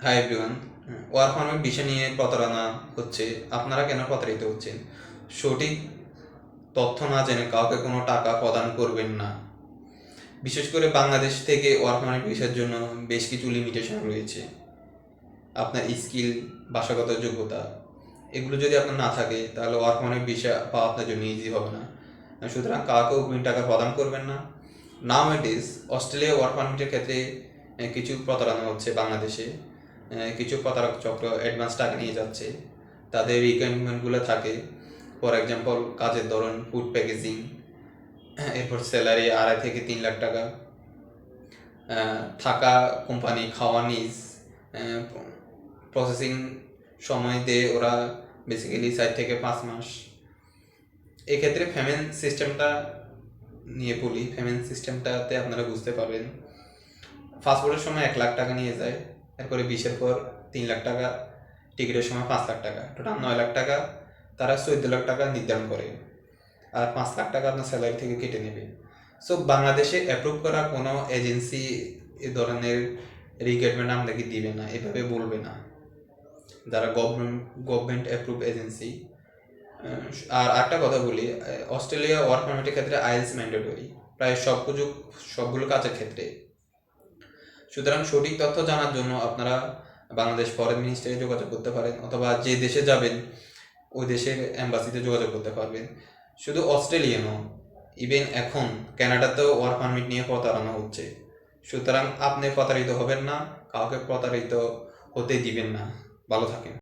Hi everyone. Work permit বিষয় নিয়ে প্রতারণা হচ্ছে। আপনারা কেন প্রতারিত হচ্ছেন? সঠিক তথ্য না জেনে কাউকে কোনো টাকা প্রদান করবেন না। বিশেষ করে বাংলাদেশ থেকে ওয়ার্ক পারমিট ভিসার জন্য বেশ কিছু লিমিটেশন রয়েছে। আপনার স্কিল, ভাষাগত যোগ্যতা এগুলো যদি আপনার না থাকে তাহলে ওয়ার্ক পারমিট ভিসা পাওয়া আপনার জন্য ইজি হবে না। সুতরাং কাউকে অগ্রিম টাকা প্রদান করবেন না। নাও ইট ইজ অস্ট্রেলিয়া ওয়ার্ক পারমিটের ক্ষেত্রে কিছু প্রতারণা হচ্ছে বাংলাদেশে। কিছু প্রতারক চক্র অ্যাডভান্স টাকা নিয়ে যাচ্ছে। তাদের রিকোয়ারমেন্টগুলো থাকে, ফর এক্সাম্পল কাজের ধরন, ফুড প্যাকেজিং, এরপর স্যালারি 2.5 থেকে 3 লাখ টাকা, থাকা, কোম্পানি, খাওয়া নিজ, প্রসেসিং সময় দিয়ে ওরা বেসিক্যালি 4 থেকে 5 মাস। এক্ষেত্রে পেমেন্ট সিস্টেমটা নিয়ে বলি। পেমেন্ট সিস্টেমটাতে আপনারা বুঝতে পারবেন। পাসপোর্টের সময় 1 লাখ টাকা নিয়ে যায়, এরপরে ভিসার পর 3 লাখ টাকা, টিকিটের সময় 5 লাখ টাকা, টোটাল 9 লাখ টাকা। তারা 14 লাখ টাকা নির্ধারণ করে, আর 5 লাখ টাকা আপনার স্যালারি থেকে কেটে নেবে। সো বাংলাদেশে অ্যাপ্রুভ করা কোনো এজেন্সি এ ধরনের রিকোয়ারমেন্ট আপনাকে দিবে না, এভাবে বলবে না, যারা গভর্নমেন্ট অ্যাপ্রুভ এজেন্সি। আর একটা কথা বলি, অস্ট্রেলিয়া ওয়ার্ক পারমিটের ক্ষেত্রে আইএলটিএস ম্যান্ডেটরি প্রায় সবগুলো কাজের ক্ষেত্রে। সুতরাং সঠিক তথ্য জানার জন্য আপনারা বাংলাদেশ ফরেন মিনিস্ট্রিতে যোগাযোগ করতে পারেন, অথবা যে দেশে যাবেন ওই দেশের এম্বাসিতে যোগাযোগ করতে পারবেন। শুধু অস্ট্রেলিয়ানও, ইভেন এখন কানাডাতেও ওয়ার্ক পারমিট নিয়ে প্রতারণা হচ্ছে। সুতরাং আপনি প্রতারিত হবেন না, কাউকে প্রতারিত হতে দিবেন না। ভালো থাকেন।